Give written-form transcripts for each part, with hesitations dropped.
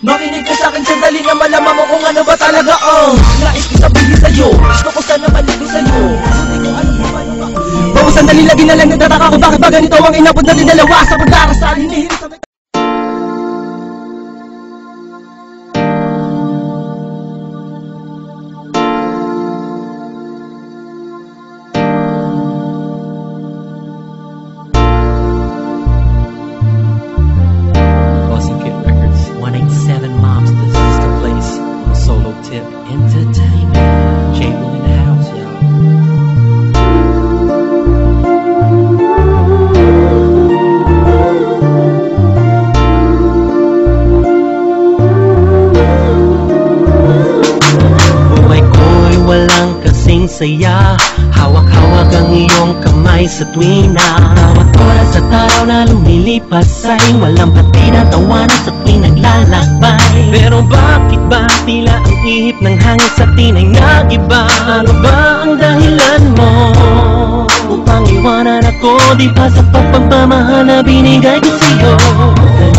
Makinig ka sa'kin sandali na malaman mo kung ano ba talaga ang nais ko sabihin sa'yo. Gusto ko sana maligo sa'yo. Hindi ko alam kung ano ba. Oo, sandali lagi na lang nagtataka ko bakit ba ganito ang inabot natin dalawa sa pagdarasal. Hinihirit sa Entertainment. J-Will in the house, y'all. Buhay ko'y walang kasing saya. Hawak-hawak ang iyong kamay sa tuwina. Bawat oras at araw na lumilipas ay walang patinatawanan sa tuwing naglalakbay. Pero bakit ba tila ang ihip ng hangin sa tinay nag-iba? Ano ba ang dahilan mo upang iwanan ako? Di ba sa pagpagmamahal na binigay ko sa'yo?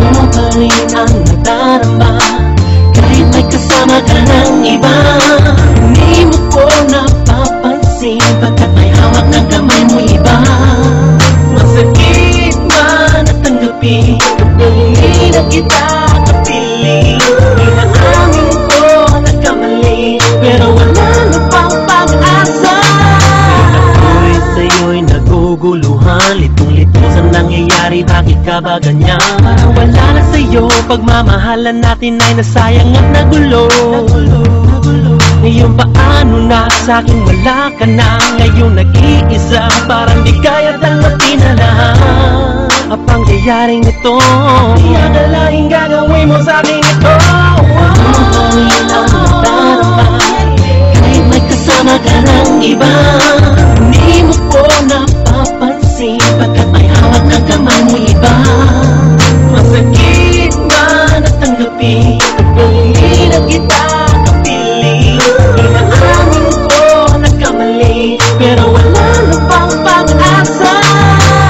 Ganun pa rin ang nadarama kahit may kasama ka ng iba. Hindi mo ko napapansin pagkat may hawak ng kamay mo iba. Masakit man at tanggapin kung hindi na kita kapiling. Inaamin ko nagkamali pero wala na pang pag-asa. Ako'y sa'yo'y naguguluhan, litong-litong sa nangyayari, bakit ka ba ganyan? Parang wala na sa'yo, pagmamahalan natin ay nasayang at nagulo. Ngayon paano na sa'king wala ka na? Ngayon nag-iisa, parang di kaya tanggapin na lang ang pangyayaring ito. Di akalaing gagawin mo sa'kin ito. Ang nadarama kahit may kasama ka ng iba. Hindi mo ko napapansin pagkat may hawak ng kamay mo iba. Masakit man at tanggapin kung hindi na kita kapiling. Inaamin ko nagkamali pero wala na pang pag-asa.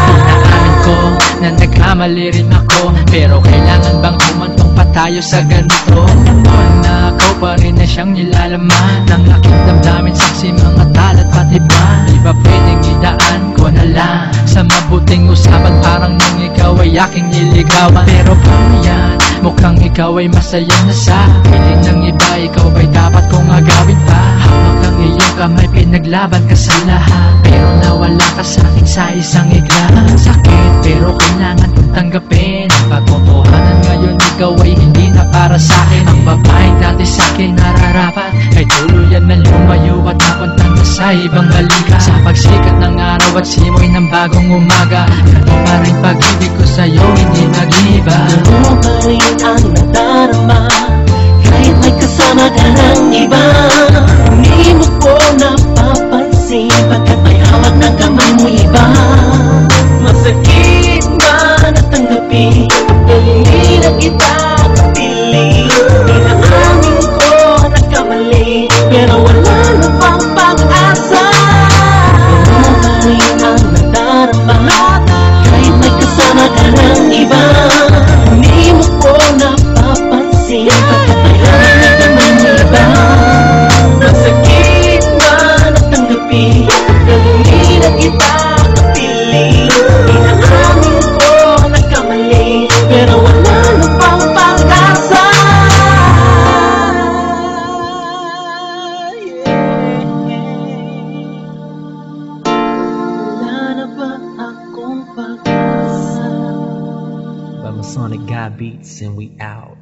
Inaamin ko na nagkamali rin ako, pero kailangan bang humantong pa tayo sa ganito? Alam mo na ako pa rin na siyang nilalaman ng aking damdamin, saksi mga talat pati ba? Di ba pwedeng idaan ko na lang sa mabuting usapan, parang nang ikaw ay aking niligawan? Pero paano yan? Mukhang ikaw ay masaya na sa piling ng iba. Ikaw ba'y dapat kong agawin pa? Hawak ang iyong kamay, pinaglaban ka sa lahat, pero nawala ka sa'kin sa isang igla. Sakit pero kailangan kong tanggapin ang pagkukuhanan. Ngayon ikaw ay hindi na para sa'kin. Ang babaeng dati sa'kin nararapat ay tuluyan na lumayo at napunta na sa ibang balikat. Sa pagsikat ng araw at simoy ng bagong umaga, ganun pa rin pag-ibig ko sa'yo, hindi nag-iba. Ganun pa rin ang nadarama kahit may kasama ka ng iba. Hindi mo ko napapansin pagkat may hawak ng kamay mo iba. Masakit man at tanggapin kung hindi na kita kapiling. Inaamin ko nagkamali pero wala na pang pag-asa. Ganun pa rin ang nadarama kahit may kasama ka ng iba. Hindi mo ko napapansin pagkat may hawak ng kamay mo iba. Masakit man at tanggapin kung hindi na kita kapiling. Inaamin ko nagkamali pero wala na pang pag-asa. Wala na ba akong pag-asa? By Masonic God Beats, and we out.